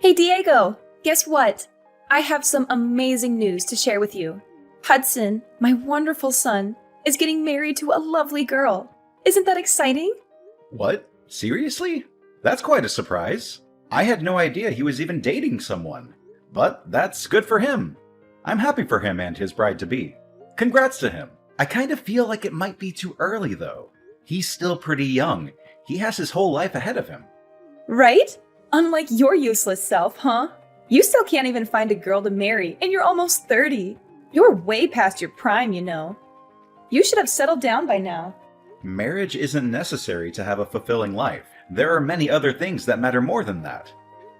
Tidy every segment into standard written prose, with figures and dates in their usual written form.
Hey Diego, guess what? I have some amazing news to share with you. Hudson, my wonderful son, is getting married to a lovely girl. Isn't that exciting? What? Seriously? That's quite a surprise. I had no idea he was even dating someone. But that's good for him. I'm happy for him and his bride-to-be. Congrats to him. I kind of feel like it might be too early, though. He's still pretty young. He has his whole life ahead of him. Right? Unlike your useless self, huh? You still can't even find a girl to marry, and you're almost 30. You're way past your prime, you know. You should have settled down by now. Marriage isn't necessary to have a fulfilling life. There are many other things that matter more than that.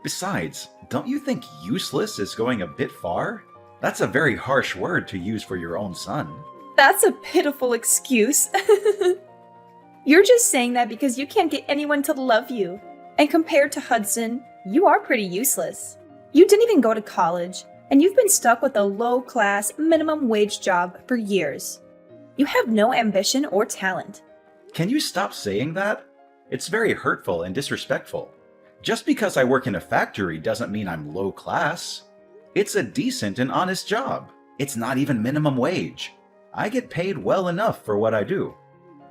Besides, don't you think useless is going a bit far? That's a very harsh word to use for your own son. That's a pitiful excuse. You're just saying that because you can't get anyone to love you. And compared to Hudson, you are pretty useless. You didn't even go to college, and you've been stuck with a low-class, minimum wage job for years. You have no ambition or talent. Can you stop saying that? It's very hurtful and disrespectful. Just because I work in a factory doesn't mean I'm low class. It's a decent and honest job. It's not even minimum wage. I get paid well enough for what I do.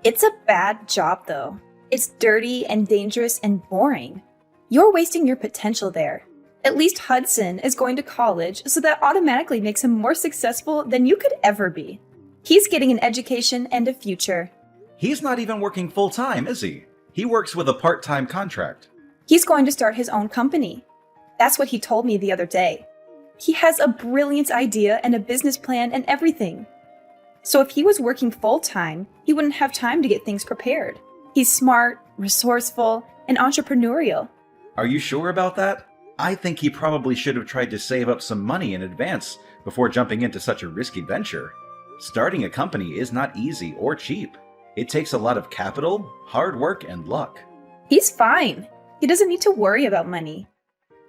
It's a bad job, though. It's dirty and dangerous and boring. You're wasting your potential there. At least Hudson is going to college, so that automatically makes him more successful than you could ever be. He's getting an education and a future. He's not even working full-time, is he? He works with a part-time contract. He's going to start his own company. That's what he told me the other day. He has a brilliant idea and a business plan and everything. So if he was working full-time, he wouldn't have time to get things prepared. He's smart, resourceful, and entrepreneurial. Are you sure about that? I think he probably should have tried to save up some money in advance before jumping into such a risky venture. Starting a company is not easy or cheap. It takes a lot of capital, hard work, and luck. He's fine. He doesn't need to worry about money.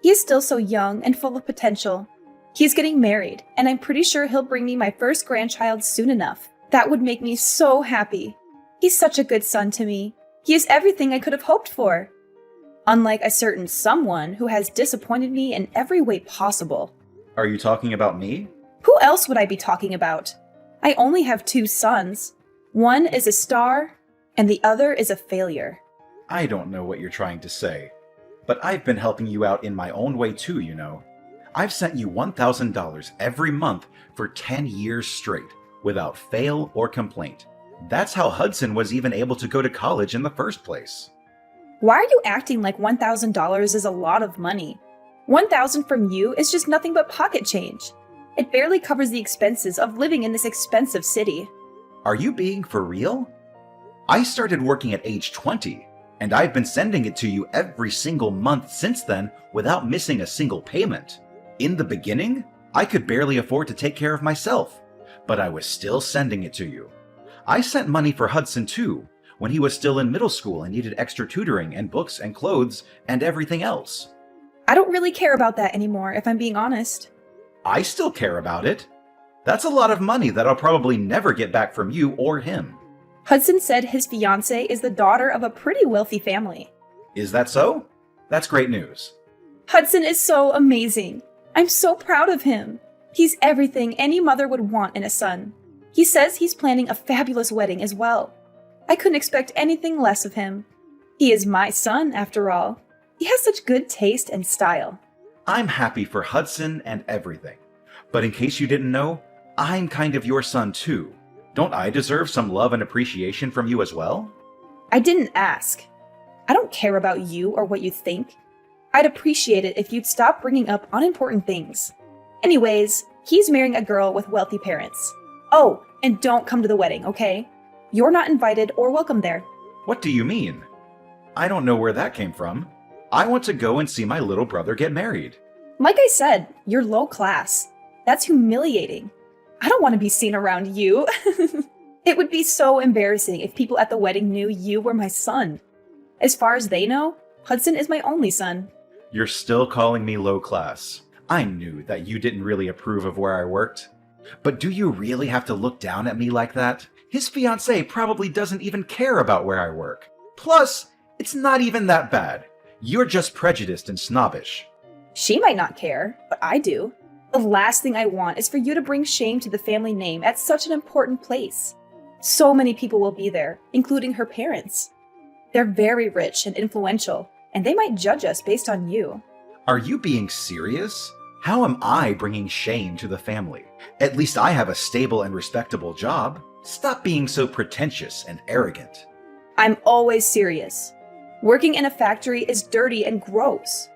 He is still so young and full of potential. He's getting married, and I'm pretty sure he'll bring me my first grandchild soon enough. That would make me so happy. He's such a good son to me. He is everything I could have hoped for. Unlike a certain someone who has disappointed me in every way possible. Are you talking about me? Who else would I be talking about? I only have 2 sons. One is a star, and the other is a failure. I don't know what you're trying to say, but I've been helping you out in my own way too, you know. I've sent you $1,000 every month for 10 years straight, without fail or complaint. That's how Hudson was even able to go to college in the first place. Why are you acting like $1,000 is a lot of money? $1,000 from you is just nothing but pocket change. It barely covers the expenses of living in this expensive city. Are you being for real? I started working at age 20, and I've been sending it to you every single month since then without missing a single payment. In the beginning, I could barely afford to take care of myself, but I was still sending it to you. I sent money for Hudson too, when he was still in middle school and needed extra tutoring and books and clothes and everything else. I don't really care about that anymore, if I'm being honest. I still care about it. That's a lot of money that I'll probably never get back from you or him. Hudson said his fiancée is the daughter of a pretty wealthy family. Is that so? That's great news. Hudson is so amazing. I'm so proud of him. He's everything any mother would want in a son. He says he's planning a fabulous wedding as well. I couldn't expect anything less of him. He is my son, after all. He has such good taste and style. I'm happy for Hudson and everything. But in case you didn't know, I'm kind of your son too. Don't I deserve some love and appreciation from you as well? I didn't ask. I don't care about you or what you think. I'd appreciate it if you'd stop bringing up unimportant things. Anyways, he's marrying a girl with wealthy parents. Oh, and don't come to the wedding, okay? You're not invited or welcome there. What do you mean? I don't know where that came from. I want to go and see my little brother get married. Like I said, you're low class. That's humiliating. I don't want to be seen around you. It would be so embarrassing if people at the wedding knew you were my son. As far as they know, Hudson is my only son. You're still calling me low class. I knew that you didn't really approve of where I worked. But do you really have to look down at me like that? His fiancée probably doesn't even care about where I work. Plus, it's not even that bad. You're just prejudiced and snobbish. She might not care, but I do. The last thing I want is for you to bring shame to the family name at such an important place. So many people will be there, including her parents. They're very rich and influential, and they might judge us based on you. Are you being serious? How am I bringing shame to the family? At least I have a stable and respectable job. Stop being so pretentious and arrogant. I'm always serious. Working in a factory is dirty and gross.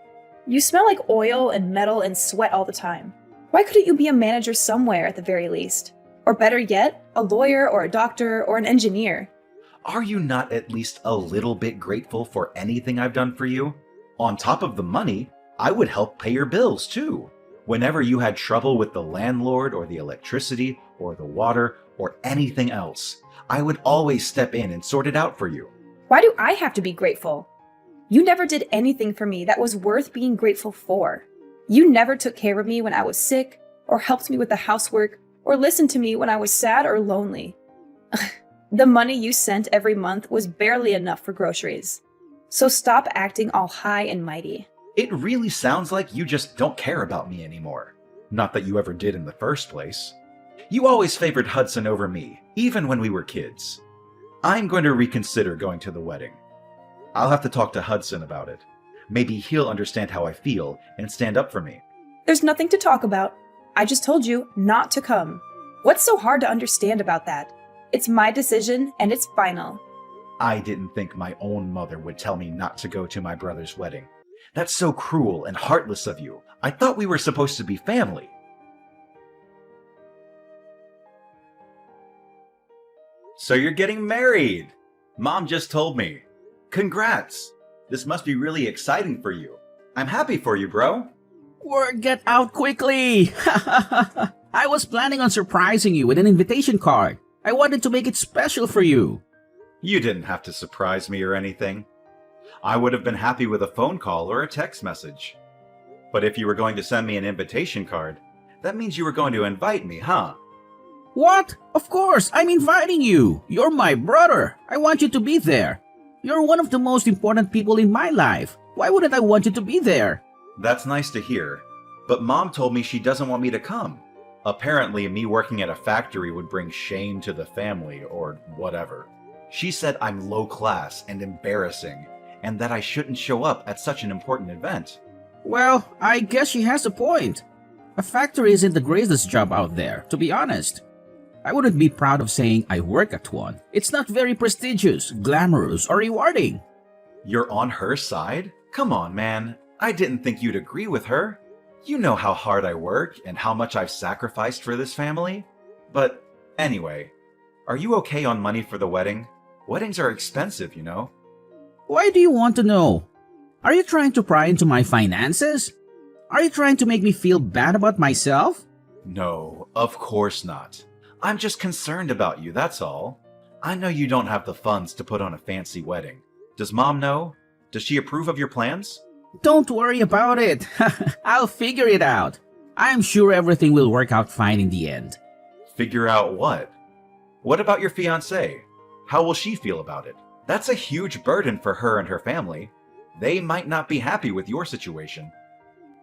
You smell like oil and metal and sweat all the time. Why couldn't you be a manager somewhere at the very least? Or better yet, a lawyer or a doctor or an engineer? Are you not at least a little bit grateful for anything I've done for you? On top of the money, I would help pay your bills too. Whenever you had trouble with the landlord or the electricity or the water or anything else, I would always step in and sort it out for you. Why do I have to be grateful? You never did anything for me that was worth being grateful for. You never took care of me when I was sick, or helped me with the housework, or listened to me when I was sad or lonely. The money you sent every month was barely enough for groceries. So stop acting all high and mighty. It really sounds like you just don't care about me anymore. Not that you ever did in the first place. You always favored Hudson over me, even when we were kids. I'm going to reconsider going to the wedding. I'll have to talk to Hudson about it. Maybe he'll understand how I feel and stand up for me. There's nothing to talk about. I just told you not to come. What's so hard to understand about that? It's my decision, and it's final. I didn't think my own mother would tell me not to go to my brother's wedding. That's so cruel and heartless of you. I thought we were supposed to be family. So you're getting married! Mom just told me. Congrats! This must be really exciting for you. I'm happy for you, bro. Word get out quickly! I was planning on surprising you with an invitation card. I wanted to make it special for you. You didn't have to surprise me or anything. I would have been happy with a phone call or a text message. But if you were going to send me an invitation card, that means you were going to invite me, huh? What? Of course, I'm inviting you. You're my brother. I want you to be there. You're one of the most important people in my life. Why wouldn't I want you to be there? That's nice to hear. But Mom told me she doesn't want me to come. Apparently, me working at a factory would bring shame to the family or whatever. She said I'm low class and embarrassing, and that I shouldn't show up at such an important event. Well, I guess she has a point. A factory isn't the greatest job out there, to be honest. I wouldn't be proud of saying I work at one. It's not very prestigious, glamorous, or rewarding. You're on her side? Come on, man. I didn't think you'd agree with her. You know how hard I work and how much I've sacrificed for this family. But anyway, are you okay on money for the wedding? Weddings are expensive, you know. Why do you want to know? Are you trying to pry into my finances? Are you trying to make me feel bad about myself? No, of course not. I'm just concerned about you, that's all. I know you don't have the funds to put on a fancy wedding. Does Mom know? Does she approve of your plans? Don't worry about it. I'll figure it out. I'm sure everything will work out fine in the end. Figure out what? What about your fiancé? How will she feel about it? That's a huge burden for her and her family. They might not be happy with your situation.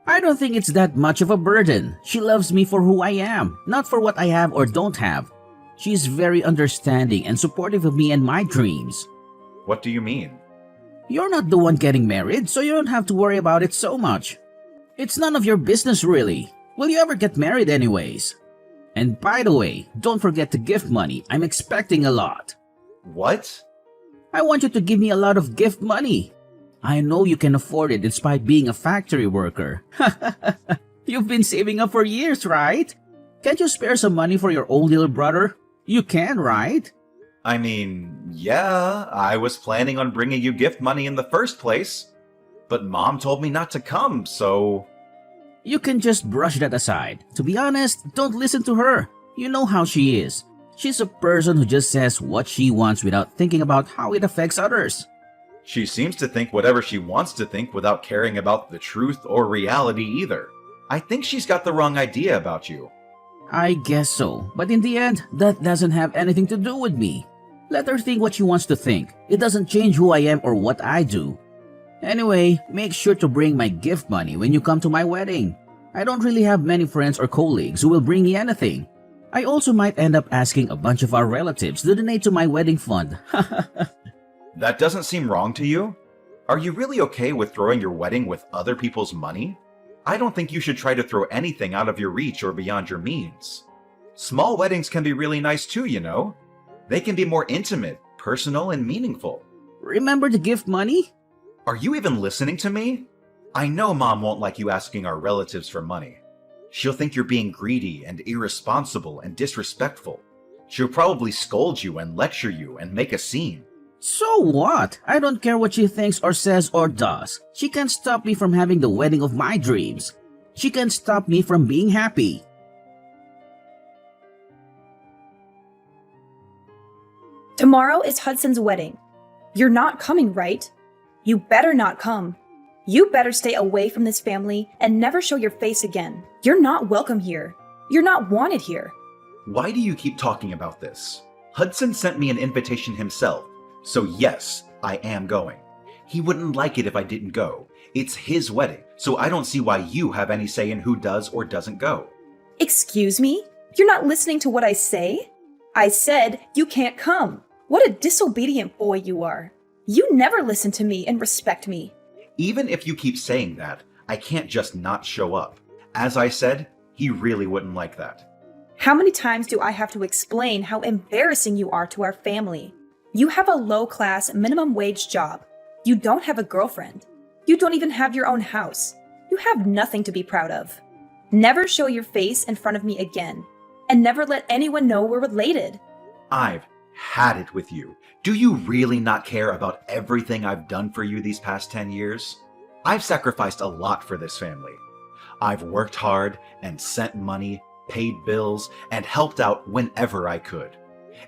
I don't think it's that much of a burden. She loves me for who I am, not for what I have or don't have. She's very understanding and supportive of me and my dreams. What do you mean? You're not the one getting married, so you don't have to worry about it so much. It's none of your business, really. Will you ever get married anyways? And by the way, don't forget the gift money. I'm expecting a lot. What? I want you to give me a lot of gift money. I know you can afford it despite being a factory worker. You've been saving up for years, right? Can't you spare some money for your own little brother? You can, right? I mean, yeah, I was planning on bringing you gift money in the first place. But Mom told me not to come, so... You can just brush that aside. To be honest, don't listen to her. You know how she is. She's a person who just says what she wants without thinking about how it affects others. She seems to think whatever she wants to think without caring about the truth or reality either. I think she's got the wrong idea about you. I guess so, but in the end, that doesn't have anything to do with me. Let her think what she wants to think. It doesn't change who I am or what I do. Anyway, make sure to bring my gift money when you come to my wedding. I don't really have many friends or colleagues who will bring me anything. I also might end up asking a bunch of our relatives to donate to my wedding fund. That doesn't seem wrong to you? Are you really okay with throwing your wedding with other people's money? I don't think you should try to throw anything out of your reach or beyond your means. Small weddings can be really nice too, you know? They can be more intimate, personal, and meaningful. Remember the gift money? Are you even listening to me? I know Mom won't like you asking our relatives for money. She'll think you're being greedy and irresponsible and disrespectful. She'll probably scold you and lecture you and make a scene. So what? I don't care what she thinks or says or does. She can't stop me from having the wedding of my dreams. She can't stop me from being happy. Tomorrow is Hudson's wedding. You're not coming, right? You better not come. You better stay away from this family and never show your face again. You're not welcome here. You're not wanted here. Why do you keep talking about this? Hudson sent me an invitation himself, so yes, I am going. He wouldn't like it if I didn't go. It's his wedding, so I don't see why you have any say in who does or doesn't go. Excuse me? You're not listening to what I say? I said you can't come. What a disobedient boy you are. You never listen to me and respect me. Even if you keep saying that, I can't just not show up. As I said, he really wouldn't like that. How many times do I have to explain how embarrassing you are to our family? You have a low-class, minimum wage job. You don't have a girlfriend. You don't even have your own house. You have nothing to be proud of. Never show your face in front of me again. And never let anyone know we're related. I've had it with you. Do you really not care about everything I've done for you these past 10 years? I've sacrificed a lot for this family. I've worked hard and sent money, paid bills, and helped out whenever I could.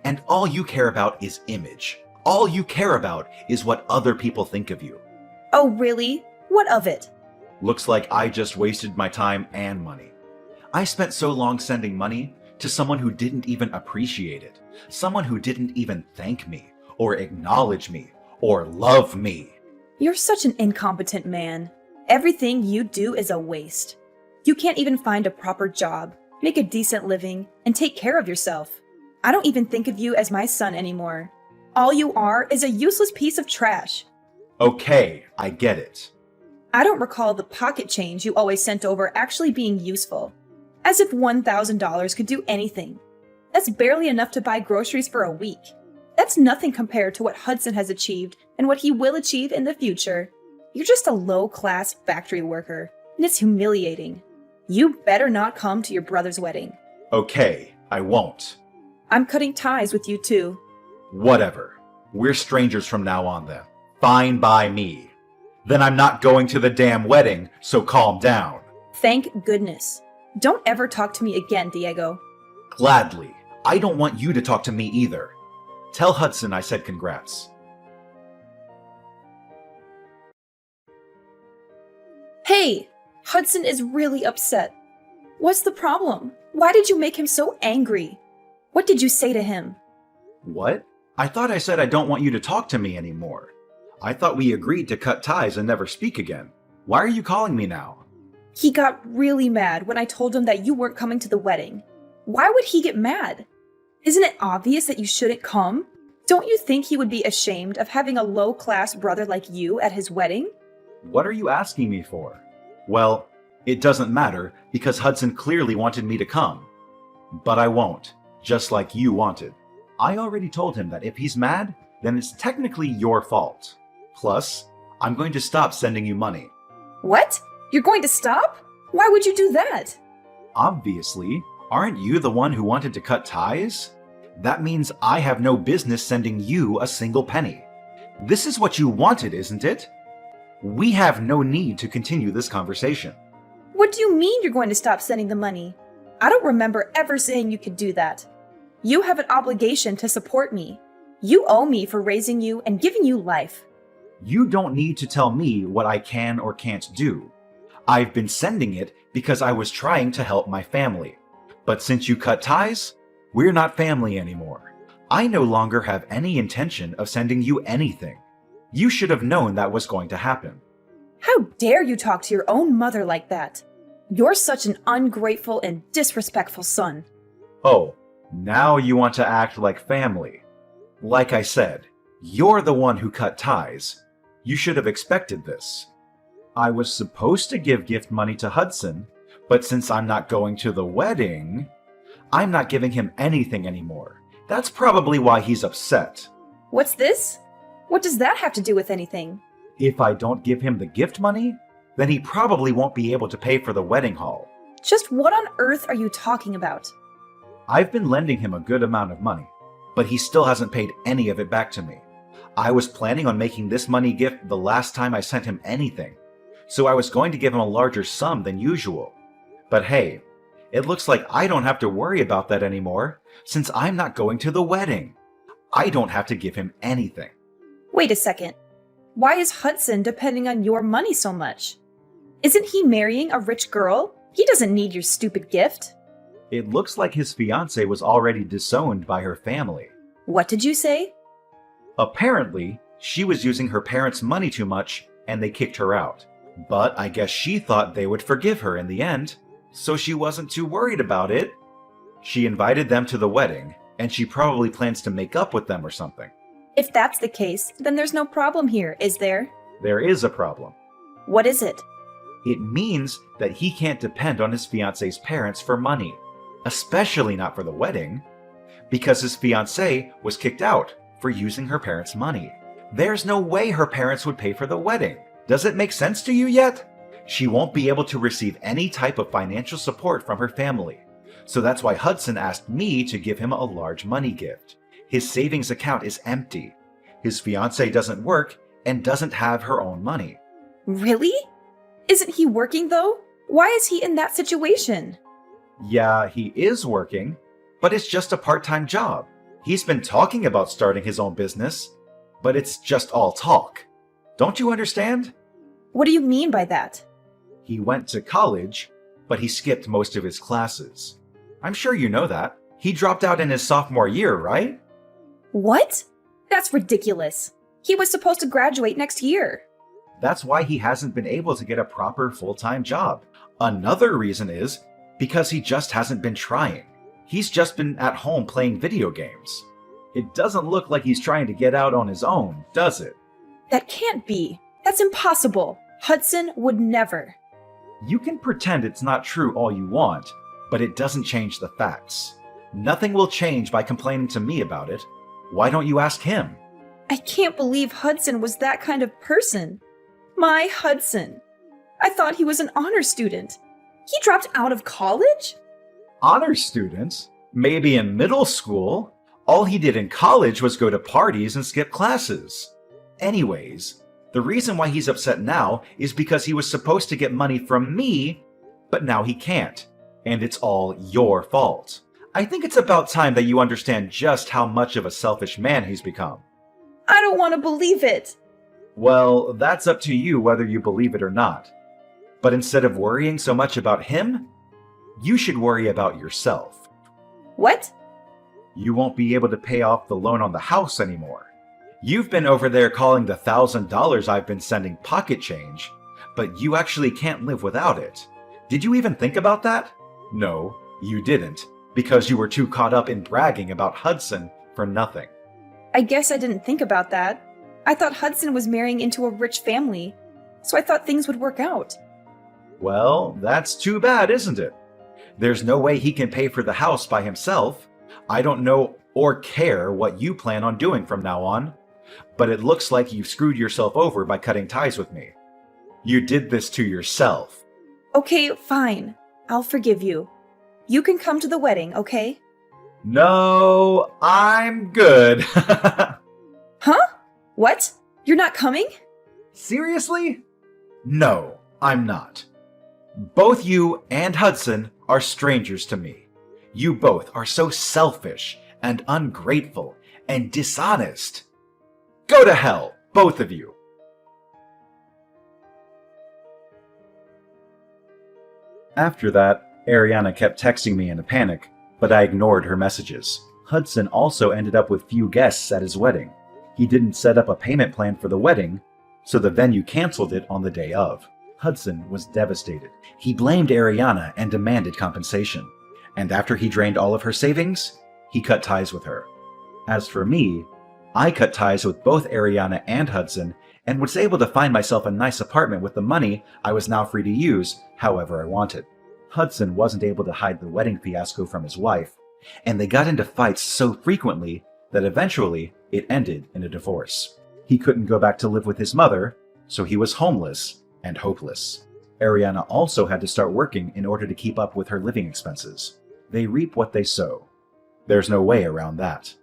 And all you care about is image. All you care about is what other people think of you. Oh, really? What of it? Looks like I just wasted my time and money. I spent so long sending money to someone who didn't even appreciate it. Someone who didn't even thank me, or acknowledge me, or love me. You're such an incompetent man. Everything you do is a waste. You can't even find a proper job, make a decent living, and take care of yourself. I don't even think of you as my son anymore. All you are is a useless piece of trash. Okay, I get it. I don't recall the pocket change you always sent over actually being useful. As if $1,000 could do anything. That's barely enough to buy groceries for a week. That's nothing compared to what Hudson has achieved and what he will achieve in the future. You're just a low-class factory worker, and it's humiliating. You better not come to your brother's wedding. Okay, I won't. I'm cutting ties with you too. Whatever. We're strangers from now on then. Fine by me. Then I'm not going to the damn wedding, so calm down. Thank goodness. Don't ever talk to me again, Diego. Gladly. I don't want you to talk to me either. Tell Hudson I said congrats. Hey! Hudson is really upset. What's the problem? Why did you make him so angry? What did you say to him? What? I thought I said I don't want you to talk to me anymore. I thought we agreed to cut ties and never speak again. Why are you calling me now? He got really mad when I told him that you weren't coming to the wedding. Why would he get mad? Isn't it obvious that you shouldn't come? Don't you think he would be ashamed of having a low-class brother like you at his wedding? What are you asking me for? Well, it doesn't matter because Hudson clearly wanted me to come. But I won't, just like you wanted. I already told him that if he's mad, then it's technically your fault. Plus, I'm going to stop sending you money. What? You're going to stop? Why would you do that? Obviously, aren't you the one who wanted to cut ties? That means I have no business sending you a single penny. This is what you wanted, isn't it? We have no need to continue this conversation. What do you mean you're going to stop sending the money? I don't remember ever saying you could do that. You have an obligation to support me. You owe me for raising you and giving you life. You don't need to tell me what I can or can't do. I've been sending it because I was trying to help my family. But since you cut ties, we're not family anymore. I no longer have any intention of sending you anything. You should have known that was going to happen. How dare you talk to your own mother like that? You're such an ungrateful and disrespectful son. Oh, now you want to act like family. Like I said, you're the one who cut ties. You should have expected this. I was supposed to give gift money to Hudson, but since I'm not going to the wedding, I'm not giving him anything anymore. That's probably why he's upset. What's this? What does that have to do with anything? If I don't give him the gift money, then he probably won't be able to pay for the wedding hall. Just what on earth are you talking about? I've been lending him a good amount of money, but he still hasn't paid any of it back to me. I was planning on making this money gift the last time I sent him anything, so I was going to give him a larger sum than usual. But hey, it looks like I don't have to worry about that anymore, since I'm not going to the wedding. I don't have to give him anything. Wait a second. Why is Hudson depending on your money so much? Isn't he marrying a rich girl? He doesn't need your stupid gift. It looks like his fiancée was already disowned by her family. What did you say? Apparently, she was using her parents' money too much, and they kicked her out. But I guess she thought they would forgive her in the end, so she wasn't too worried about it. She invited them to the wedding, and she probably plans to make up with them or something. If that's the case, then there's no problem here, is there? There is a problem. What is it? It means that he can't depend on his fiancée's parents for money, especially not for the wedding, because his fiancée was kicked out for using her parents' money. There's no way her parents would pay for the wedding. Does it make sense to you yet? She won't be able to receive any type of financial support from her family. So that's why Hudson asked me to give him a large money gift. His savings account is empty. His fiancée doesn't work and doesn't have her own money. Really? Isn't he working though? Why is he in that situation? Yeah, he is working, but it's just a part-time job. He's been talking about starting his own business, but it's just all talk. Don't you understand? What do you mean by that? He went to college, but he skipped most of his classes. I'm sure you know that. He dropped out in his sophomore year, right? What? That's ridiculous. He was supposed to graduate next year. That's why he hasn't been able to get a proper full-time job. Another reason is because he just hasn't been trying. He's just been at home playing video games. It doesn't look like he's trying to get out on his own, does it? That can't be. That's impossible. Hudson would never. You can pretend it's not true all you want, but it doesn't change the facts. Nothing will change by complaining to me about it. Why don't you ask him? I can't believe Hudson was that kind of person. My Hudson. I thought he was an honor student. He dropped out of college? Honor students? Maybe in middle school? All he did in college was go to parties and skip classes. Anyways, the reason why he's upset now is because he was supposed to get money from me, but now he can't. And it's all your fault. I think it's about time that you understand just how much of a selfish man he's become. I don't want to believe it. Well, that's up to you whether you believe it or not. But instead of worrying so much about him, you should worry about yourself. What? You won't be able to pay off the loan on the house anymore. You've been over there calling the $1,000 I've been sending pocket change, but you actually can't live without it. Did you even think about that? No, you didn't, because you were too caught up in bragging about Hudson for nothing. I guess I didn't think about that. I thought Hudson was marrying into a rich family, so I thought things would work out. Well, that's too bad, isn't it? There's no way he can pay for the house by himself. I don't know or care what you plan on doing from now on, but it looks like you've screwed yourself over by cutting ties with me. You did this to yourself. Okay, fine. I'll forgive you. You can come to the wedding, okay? No, I'm good. Huh? What? You're not coming? Seriously? No, I'm not. Both you and Hudson are strangers to me. You both are so selfish and ungrateful and dishonest. Go to hell, both of you. After that, Ariana kept texting me in a panic, but I ignored her messages. Hudson also ended up with few guests at his wedding. He didn't set up a payment plan for the wedding, so the venue canceled it on the day of. Hudson was devastated. He blamed Ariana and demanded compensation. And after he drained all of her savings, he cut ties with her. As for me, I cut ties with both Ariana and Hudson and was able to find myself a nice apartment with the money I was now free to use however I wanted. Hudson wasn't able to hide the wedding fiasco from his wife, and they got into fights so frequently that eventually it ended in a divorce. He couldn't go back to live with his mother, so he was homeless and hopeless. Ariana also had to start working in order to keep up with her living expenses. They reap what they sow. There's no way around that.